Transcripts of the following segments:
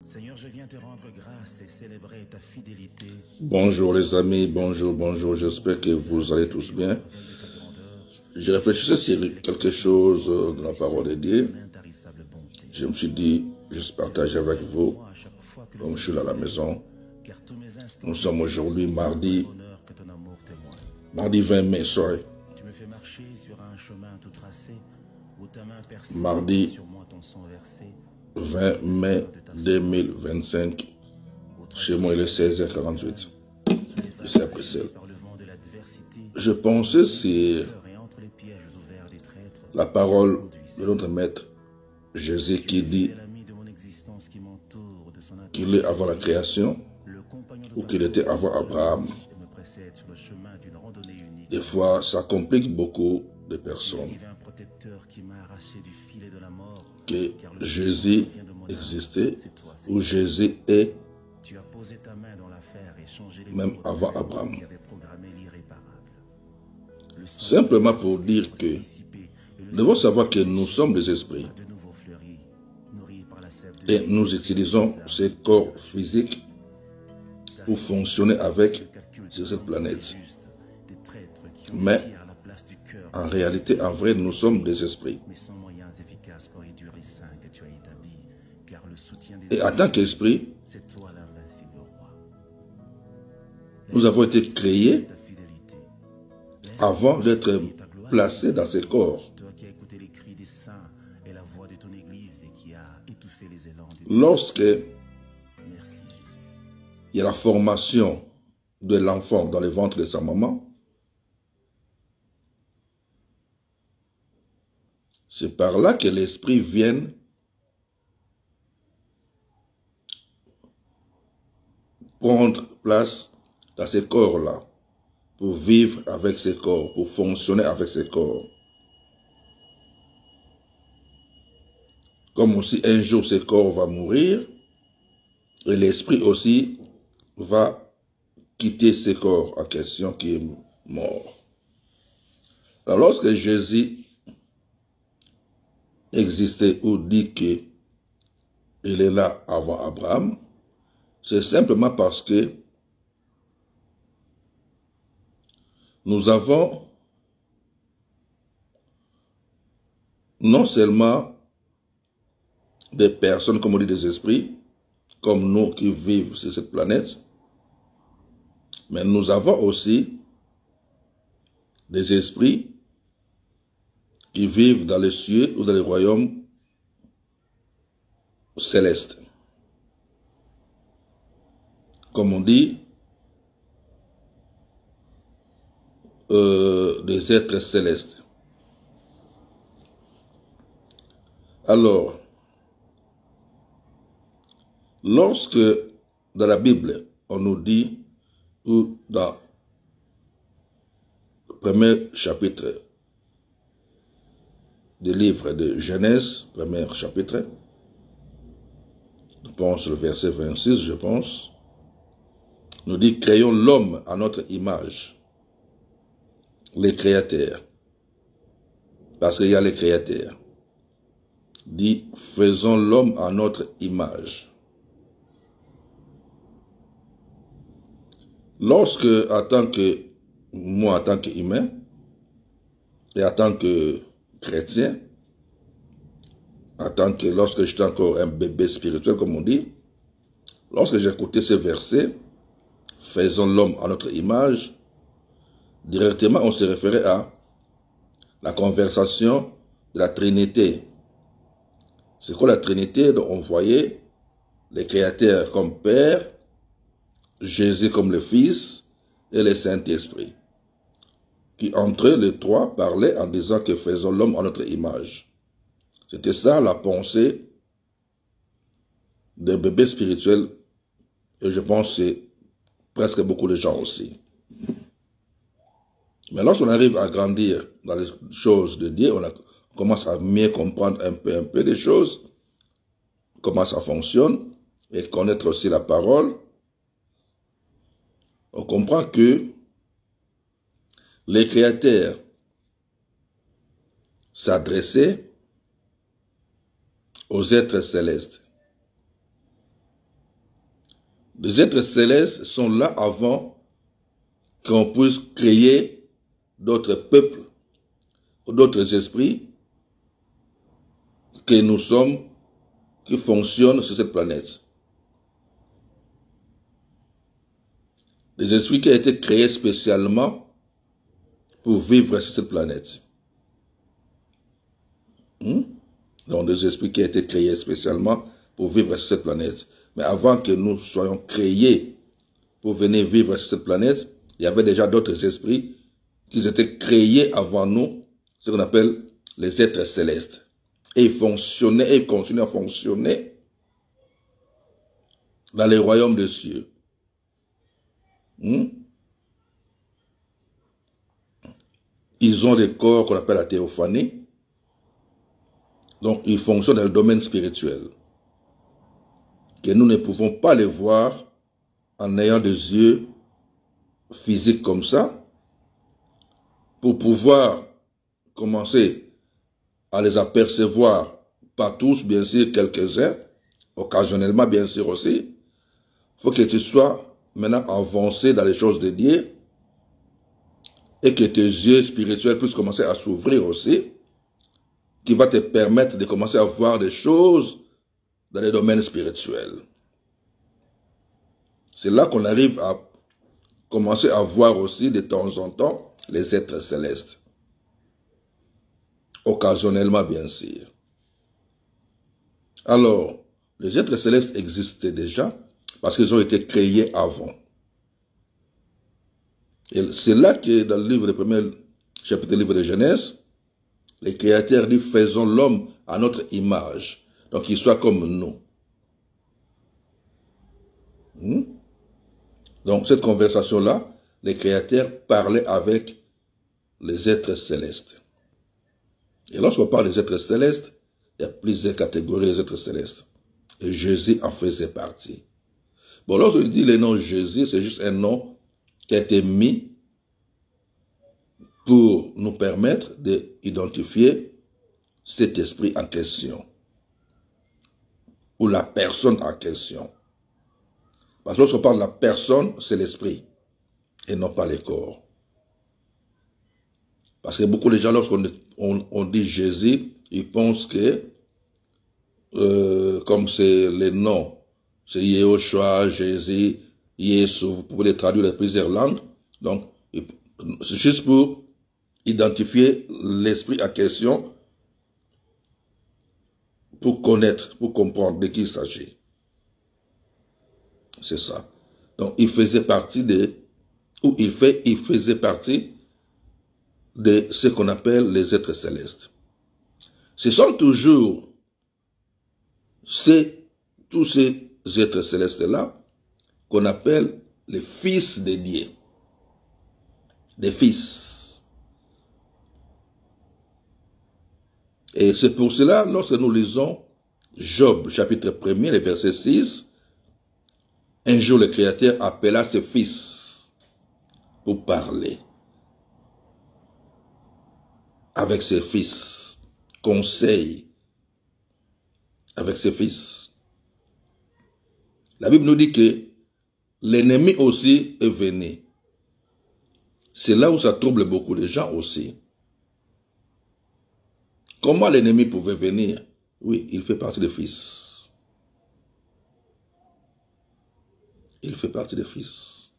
Seigneur, je viens te rendre grâce et célébrer ta fidélité. Bonjour les amis, bonjour, j'espère que vous allez tous bien. Je réfléchissais sur quelque chose de la parole de Dieu. Je me suis dit, je partage avec vous, comme je suis là à la maison. Nous sommes aujourd'hui mardi 20 mai, soirée. Mardi 20 mai 2025. Chez moi, il est 16h48. C'est après ça. Je pensais sur la parole de notre maître Jésus qui dit qu'il est avant la création ou qu'il était avant Abraham. Des fois, ça complique beaucoup de personnes. Que Jésus existait ou Jésus est même avant Abraham. Simplement pour dire que nous devons savoir que nous sommes des esprits et nous utilisons ces corps physiques pour fonctionner avec sur cette planète. Mais en réalité, en vrai, nous sommes des esprits. Et en tant qu'esprit, nous avons été créés avant d'être placés dans ces corps. Lorsque il y a la formation de l'enfant dans le ventre de sa maman, c'est par là que l'esprit vient prendre place dans ces corps-là, pour vivre avec ces corps, pour fonctionner avec ces corps. Comme aussi un jour ce corps va mourir, et l'esprit aussi va quitter ce corps en question qui est mort. Alors lorsque Jésus existait ou dit qu'il est là avant Abraham, c'est simplement parce que nous avons non seulement des personnes, comme on dit, des esprits, comme nous qui vivent sur cette planète, mais nous avons aussi des esprits qui vivent dans les cieux ou dans les royaumes célestes. Comme on dit, des êtres célestes. Alors, lorsque dans la Bible, on nous dit, ou dans le premier chapitre du livre de Genèse, premier chapitre, je pense le verset 26, je pense, nous dit, créons l'homme à notre image. Les créateurs. Parce qu'il y a les créateurs. Dit, faisons l'homme à notre image. Lorsque, moi, en tant qu'humain, et en tant que chrétien, lorsque j'étais encore un bébé spirituel, comme on dit, lorsque j'écoutais ce verset, faisons l'homme à notre image, directement on se référait à la conversation de la Trinité. C'est quoi la Trinité? Donc on voyait les créateurs comme Père, Jésus comme le Fils et le Saint-Esprit, qui entre eux les trois parlaient en disant que faisons l'homme à notre image. C'était ça la pensée des bébés spirituels, et je pense que c'est presque beaucoup de gens aussi. Mais lorsqu'on arrive à grandir dans les choses de Dieu, on commence à mieux comprendre un peu des choses, comment ça fonctionne, et connaître aussi la parole. On comprend que les créateurs s'adressaient aux êtres célestes. Les êtres célestes sont là avant qu'on puisse créer d'autres peuples, d'autres esprits que nous sommes, qui fonctionnent sur cette planète. Des esprits qui ont été créés spécialement pour vivre sur cette planète. Donc des esprits qui ont été créés spécialement pour vivre sur cette planète. Mais avant que nous soyons créés pour venir vivre sur cette planète, il y avait déjà d'autres esprits qui étaient créés avant nous, ce qu'on appelle les êtres célestes. Et ils fonctionnaient et continuent à fonctionner dans les royaumes des cieux. Ils ont des corps qu'on appelle la théophanie. Donc, ils fonctionnent dans le domaine spirituel. Que nous ne pouvons pas les voir en ayant des yeux physiques comme ça. Pour pouvoir commencer à les apercevoir, pas tous, bien sûr, quelques-uns, occasionnellement, bien sûr aussi. Il faut que tu sois maintenant avancé dans les choses de Dieu et que tes yeux spirituels puissent commencer à s'ouvrir aussi, qui va te permettre de commencer à voir des choses dans les domaines spirituels. C'est là qu'on arrive à commencer à voir aussi de temps en temps les êtres célestes. Occasionnellement, bien sûr. Alors, les êtres célestes existaient déjà parce qu'ils ont été créés avant. Et c'est là que dans le livre, le premier chapitre du livre de Genèse, les créateurs disent « Faisons l'homme à notre image ». Donc, qu'il soit comme nous. Donc, cette conversation-là, les créateurs parlaient avec les êtres célestes. Et lorsqu'on parle des êtres célestes, il y a plusieurs catégories des êtres célestes. Et Jésus en faisait partie. Bon, lorsqu'on dit le nom Jésus, c'est juste un nom qui a été mis pour nous permettre d'identifier cet esprit en question. Ou la personne en question. Parce que lorsqu'on parle de la personne, c'est l'esprit. Et non pas les corps. Parce que beaucoup de gens, lorsqu'on dit Jésus, ils pensent que, comme c'est les noms, c'est Yehoshua, Jésus, Yesu, vous pouvez les traduire dans plusieurs langues. Donc, c'est juste pour identifier l'esprit en question, pour connaître, pour comprendre de qui il s'agit. C'est ça. Donc, il faisait partie il faisait partie de ce qu'on appelle les êtres célestes. Ce sont toujours tous ces êtres célestes-là qu'on appelle les fils de Dieu. Des fils. Et c'est pour cela, lorsque nous lisons Job, chapitre 1er, verset 6, un jour le Créateur appela ses fils pour parler avec ses fils, conseil avec ses fils. La Bible nous dit que l'ennemi aussi est venu. C'est là où ça trouble beaucoup de gens aussi. Comment l'ennemi pouvait venir? Oui, il fait partie des fils. Il fait partie des fils.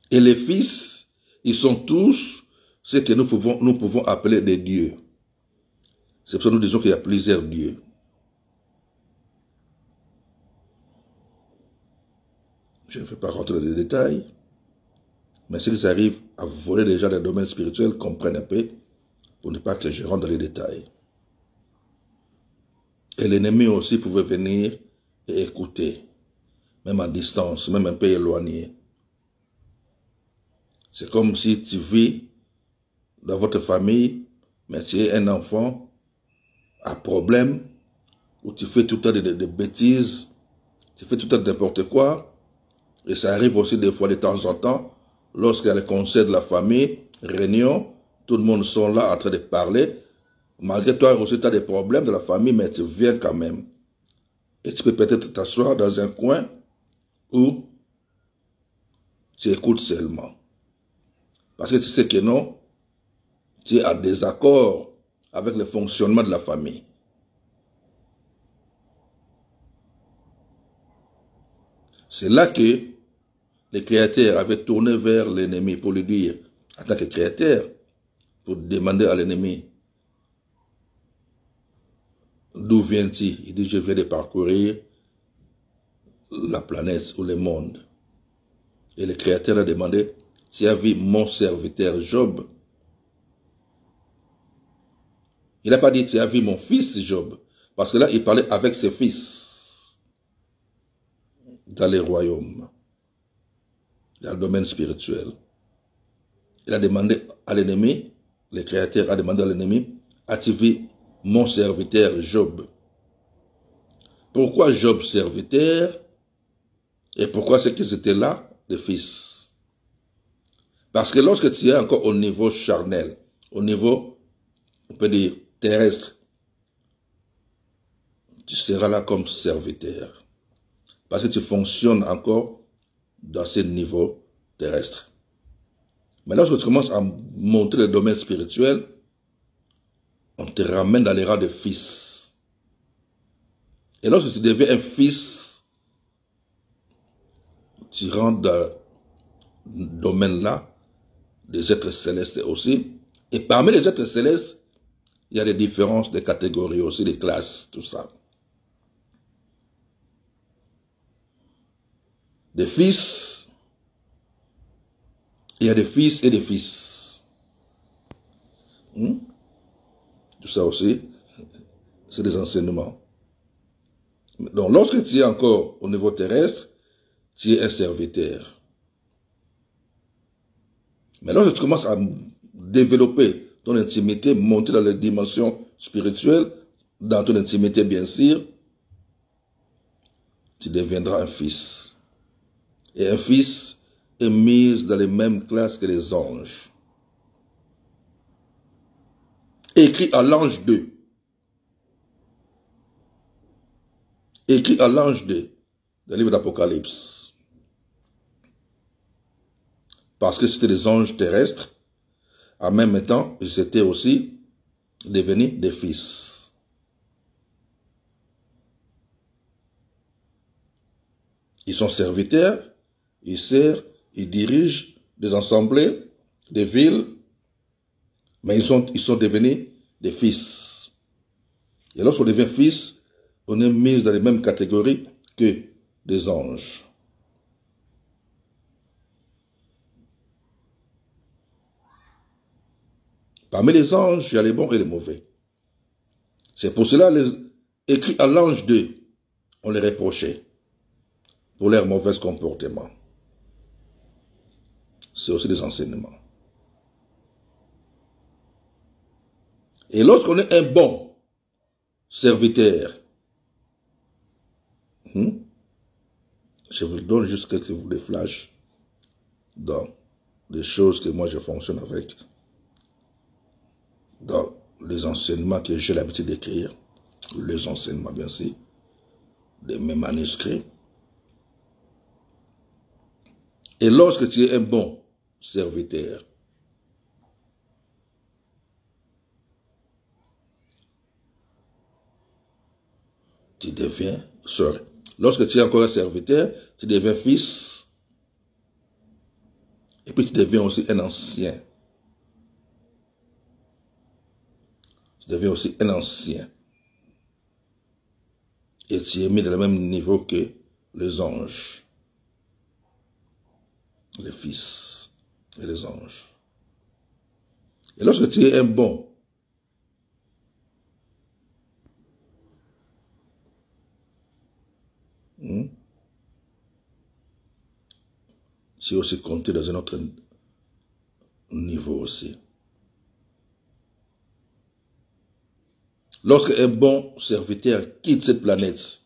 Et les fils, ils sont tous ce que nous pouvons appeler des dieux. C'est pour ça que nous disons qu'il y a plusieurs dieux. Je ne vais pas rentrer dans les détails, mais ceux qui arrivent à voler déjà dans le domaine spirituel comprennent un peu pour ne pas que je rentre dans les détails. Et l'ennemi aussi pouvait venir et écouter, même à distance, même un peu éloigné. C'est comme si tu vis dans votre famille, mais tu es un enfant à problème, où tu fais tout le temps de bêtises, tu fais tout le temps n'importe quoi, et ça arrive aussi des fois de temps en temps, lorsqu'il y a le conseil de la famille, réunion, tout le monde sont là en train de parler, malgré toi aussi tu as des problèmes de la famille, mais tu viens quand même. Et tu peux peut-être t'asseoir dans un coin où tu écoutes seulement. Parce que tu sais que non, tu es en désaccord avec le fonctionnement de la famille. C'est là que le Créateur avait tourné vers l'ennemi pour lui dire, en tant que Créateur, pour demander à l'ennemi, d'où viens-tu? Il dit, je viens de parcourir la planète ou le monde. Et le Créateur a demandé, tu as vu mon serviteur Job? Il n'a pas dit, tu as vu mon fils Job? Parce que là, il parlait avec ses fils dans les royaumes, dans le domaine spirituel. Il a demandé à l'ennemi, le Créateur a demandé à l'ennemi, as-tu vu mon serviteur Job? Pourquoi Job serviteur? Et pourquoi c'est qu'ils étaient là, les fils? Parce que lorsque tu es encore au niveau charnel, au niveau, on peut dire, terrestre, tu seras là comme serviteur. Parce que tu fonctionnes encore dans ce niveau terrestre. Mais lorsque tu commences à monter le domaine spirituel, on te ramène dans les rangs de fils. Et lorsque tu deviens un fils, tu rentres dans le domaine-là des êtres célestes aussi. Et parmi les êtres célestes, il y a des différences de catégories aussi, des classes, tout ça. Des fils, il y a des fils et des fils. Tout ça aussi, c'est des enseignements. Donc, lorsque tu es encore au niveau terrestre, tu es un serviteur. Mais lorsque tu commences à développer ton intimité, monter dans les dimensions spirituelles, dans ton intimité bien sûr, tu deviendras un fils. Et un fils est mis dans les mêmes classes que les anges. Écrit à l'ange 2. Écrit à l'ange 2, dans le livre d'Apocalypse. Parce que c'était des anges terrestres, en même temps, ils étaient aussi devenus des fils. Ils sont serviteurs, ils servent, ils dirigent des assemblées, des villes, mais ils sont devenus des fils. Et lorsqu'on devient fils, on est mis dans les mêmes catégories que des anges. Parmi les anges, il y a les bons et les mauvais. C'est pour cela, écrit à l'ange 2, on les reprochait pour leur mauvais comportement. C'est aussi des enseignements. Et lorsqu'on est un bon serviteur, je vous donne juste quelques flashs dans des choses que moi je fonctionne avec, dans les enseignements que j'ai l'habitude d'écrire, les enseignements bien sûr, de mes manuscrits. Et lorsque tu es un bon serviteur, tu deviens sœur. Lorsque tu es encore un serviteur, tu deviens fils. Et puis tu deviens aussi un ancien. Tu deviens aussi un ancien. Et tu es mis dans le même niveau que les anges. Les fils et les anges. Et lorsque tu es un bon, tu es aussi compté dans un autre niveau aussi. Lorsque un bon serviteur quitte cette planète,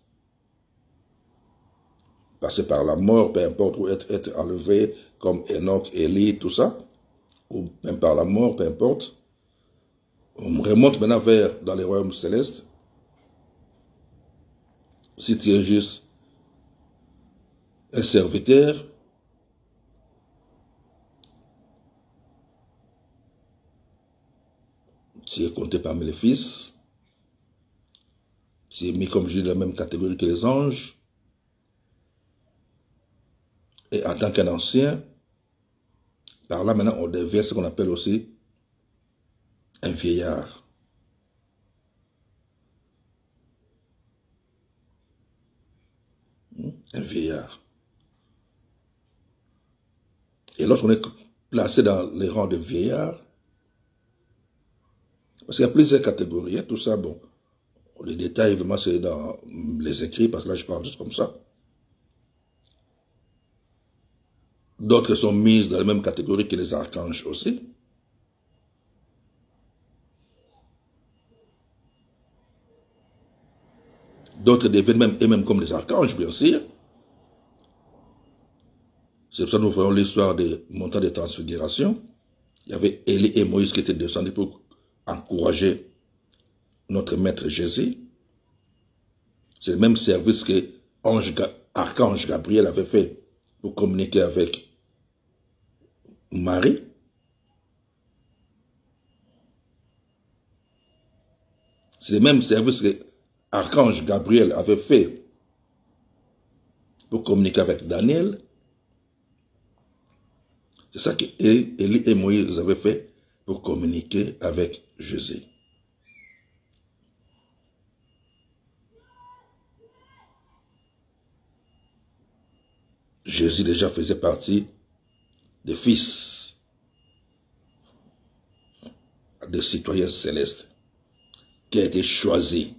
passer par la mort, peu importe, ou être enlevé, comme Enoch, Élie, tout ça, ou même par la mort, peu importe, on remonte maintenant dans les royaumes célestes. si tu es juste un serviteur, tu es compté parmi les fils, tu es mis comme je dis dans la même catégorie que les anges, et en tant qu'un ancien, par là maintenant on devient ce qu'on appelle aussi un vieillard. Un vieillard. Et lorsqu'on est placé dans les rangs de vieillards, parce qu'il y a plusieurs catégories, hein, tout ça, bon, les détails, vraiment, c'est dans les écrits, parce que là, je parle juste comme ça. D'autres sont mises dans la même catégorie que les archanges aussi. D'autres deviennent même, et même comme les archanges, bien sûr. C'est pour ça que nous voyons l'histoire des montagnes de transfiguration. Il y avait Élie et Moïse qui étaient descendus pour encourager notre maître Jésus. C'est le même service que archange Gabriel avait fait pour communiquer avec Marie. C'est le même service que archange Gabriel avait fait pour communiquer avec Daniel. C'est ça que Élie et Moïse avaient fait pour communiquer avec Jésus. Jésus déjà faisait partie des fils des citoyens célestes qui a été choisi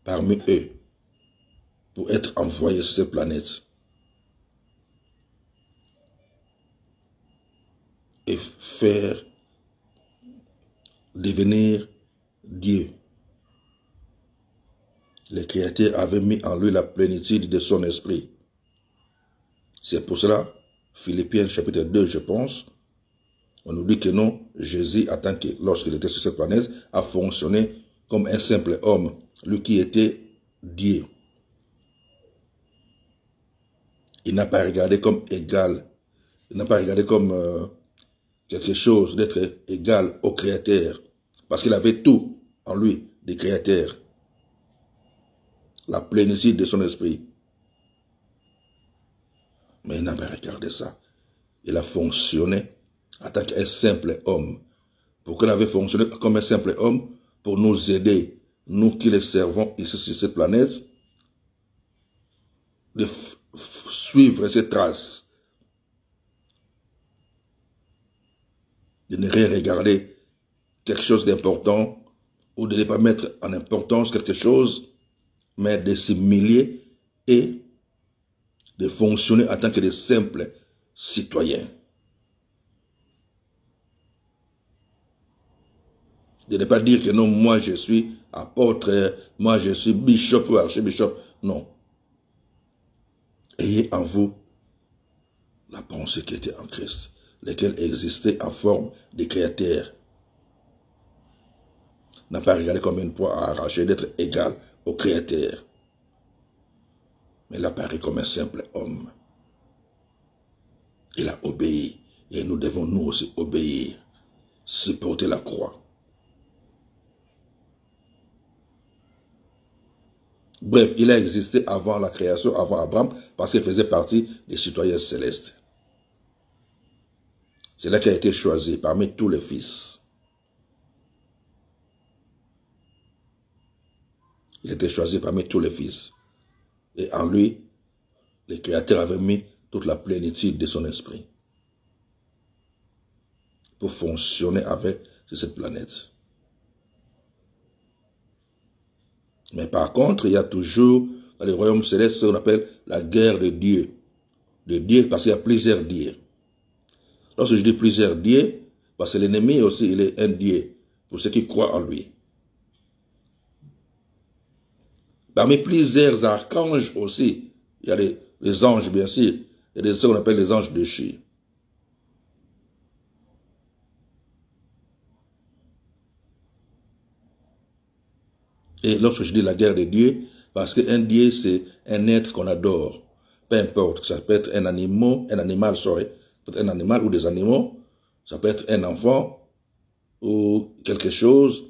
parmi eux pour être envoyé sur cette planète et faire devenir Dieu. Le Créateur avait mis en lui la plénitude de son esprit. C'est pour cela, Philippiens chapitre 2, je pense, on nous dit que non, Jésus, lorsqu'il était sur cette planète, a fonctionné comme un simple homme, lui qui était Dieu. Il n'a pas regardé comme égal, il n'a pas regardé comme quelque chose d'être égal au Créateur, parce qu'il avait tout en lui, des Créateurs, la plénitude de son esprit. Mais il n'a pas regardé ça. Il a fonctionné en tant qu'un simple homme. Pourquoi il avait fonctionné comme un simple homme? Pour nous aider, nous qui les servons ici sur cette planète, de suivre ses traces. De ne rien regarder quelque chose d'important ou de ne pas mettre en importance quelque chose, mais de s'humilier et de fonctionner en tant que des simples citoyens. De ne pas dire que non, moi je suis apôtre, moi je suis bishop ou archibishop. Non. Ayez en vous la pensée qui était en Christ, laquelle existait en forme de créateur. N'a pas regardé comme une proie à arracher d'être égal au Créateur. Mais il apparaît comme un simple homme. Il a obéi. Et nous devons nous aussi obéir. Supporter la croix. Bref, il a existé avant la création, avant Abraham, parce qu'il faisait partie des citoyens célestes. C'est là qu'il a été choisi parmi tous les fils. Il était choisi parmi tous les fils. Et en lui, le Créateur avait mis toute la plénitude de son esprit pour fonctionner avec cette planète. Mais par contre, il y a toujours dans les royaumes célestes ce qu'on appelle la guerre de Dieu. De Dieu, parce qu'il y a plusieurs dieux. Lorsque je dis plusieurs dieux, parce que l'ennemi aussi, il est un dieu pour ceux qui croient en lui. Parmi plusieurs archanges aussi, il y a les anges, bien sûr. Il y a ce qu'on appelle les anges déchus. Et lorsque je dis la guerre de Dieu, Parce qu'un Dieu, c'est un être qu'on adore. Peu importe, ça peut être un animal, peut-être un animal ou des animaux, ça peut être un enfant ou quelque chose,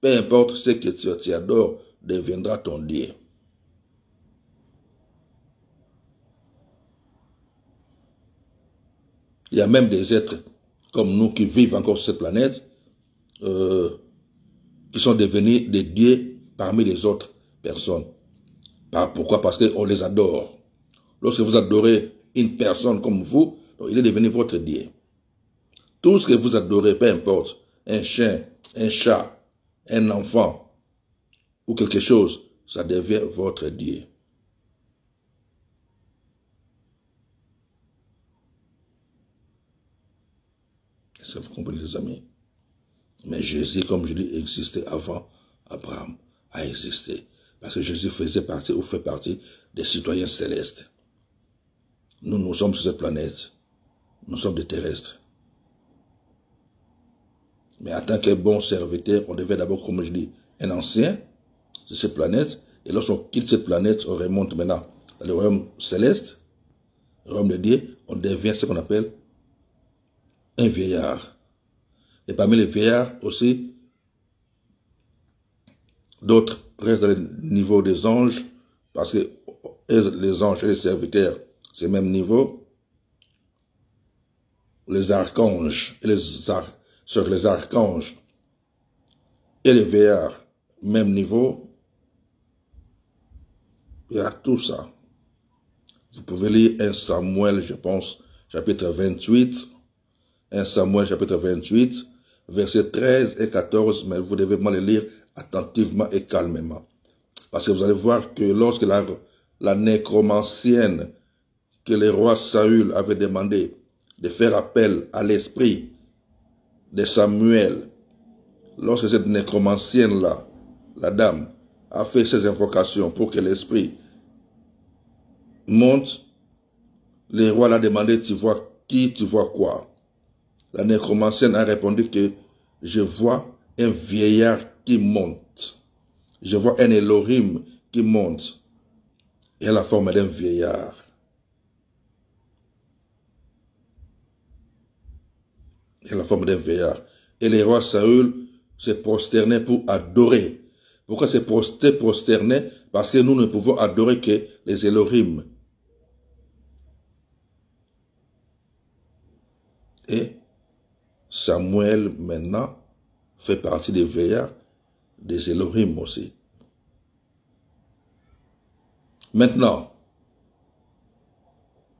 peu importe ce que tu adores, deviendra ton Dieu. Il y a même des êtres comme nous qui vivent encore sur cette planète, qui sont devenus des dieux parmi les autres personnes. Pourquoi? Parce qu'on les adore. Lorsque vous adorez une personne comme vous, donc il est devenu votre Dieu. Tout ce que vous adorez, peu importe, un chien, un chat, un enfant ou quelque chose, ça devient votre Dieu. Est-ce que vous comprenez, les amis? Mais Jésus, comme je dis, existait avant Abraham a existé. Parce que Jésus faisait partie ou fait partie des citoyens célestes. Nous sommes sur cette planète. Nous sommes des terrestres. Mais en tant que bon serviteur, on devait d'abord, comme je dis, un ancien de cette planète. Et lorsqu'on quitte cette planète, on remonte maintenant dans le royaume céleste, le royaume de Dieu, on devient ce qu'on appelle un vieillard. Et parmi les vieillards aussi, d'autres restent dans le niveau des anges, parce que les anges et les serviteurs, c'est le même niveau. Les archanges et les archanges et les vieillards, même niveau. Il y a tout ça. Vous pouvez lire 1 Samuel, je pense, chapitre 28. 1 Samuel, chapitre 28, versets 13 et 14, mais vous devez vraiment les lire attentivement et calmement. Parce que vous allez voir que lorsque la nécromancienne que le roi Saül avait demandé de faire appel à l'esprit de Samuel, lorsque cette nécromancienne-là, la dame, a fait ses invocations pour que l'esprit monte, le roi l'a demandé, tu vois qui, tu vois quoi? La nécromancienne a répondu que je vois un vieillard qui monte. Je vois un Elohim qui monte. Il a la forme d'un vieillard. Il a la forme d'un vieillard. Et le roi Saül s'est prosterné pour adorer. Pourquoi s'est prosterné? Parce que nous ne pouvons adorer que les Elohim. Et Samuel, maintenant, fait partie des veillards, des Elohim aussi. Maintenant,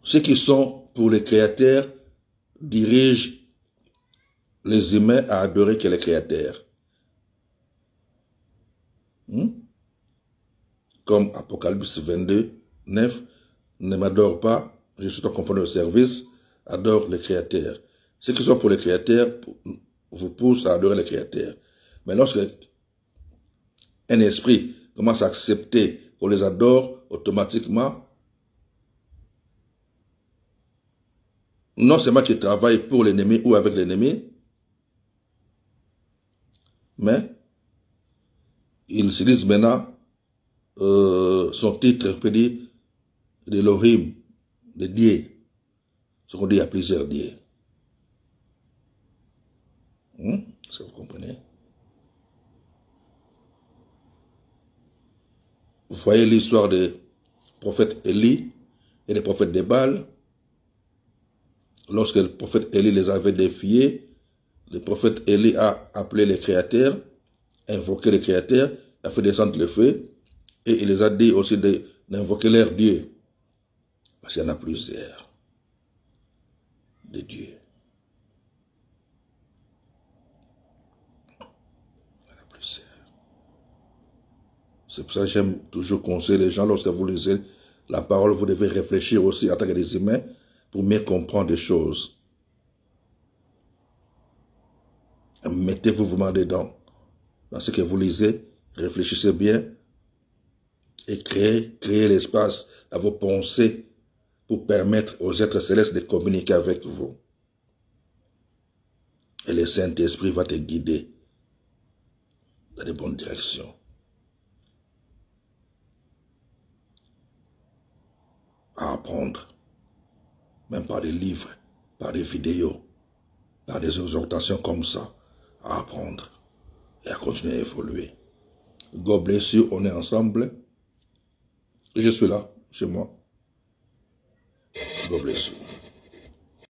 ceux qui sont pour les créateurs dirigent les humains à adorer que les créateurs. Comme Apocalypse 22, 9, ne m'adore pas, je suis ton compagnon de service, adore les créateurs. Ceux qui sont pour les créateurs vous poussent à adorer les créateurs. Mais lorsque un esprit commence à accepter qu'on les adore, automatiquement, non seulement qu'il travaille pour l'ennemi ou avec l'ennemi, mais il utilise maintenant son titre, on peut dire, d'Elohim, de Dieu. Ce qu'on dit à plusieurs dieux. Ça vous comprenez? Vous voyez l'histoire des prophètes Élie et des prophètes de Baal. Lorsque le prophète Élie les avait défiés, le prophète Élie a appelé les créateurs, invoqué les créateurs, a fait descendre le feu, et il les a dit aussi d'invoquer leur Dieu. Parce qu'il y en a plusieurs de dieux. Il y en a plusieurs. C'est pour ça que j'aime toujours conseiller les gens, lorsque vous lisez la parole, vous devez réfléchir aussi en tant que des humains pour mieux comprendre des choses. Mettez-vous vraiment dedans. Dans ce que vous lisez, réfléchissez bien et créez l'espace dans vos pensées pour permettre aux êtres célestes de communiquer avec vous. Et le Saint-Esprit va te guider dans les bonnes directions. à apprendre, même par des livres, par des vidéos, par des exhortations comme ça, à apprendre et à continuer à évoluer. God bless you, on est ensemble. Je suis là, chez moi. God bless you.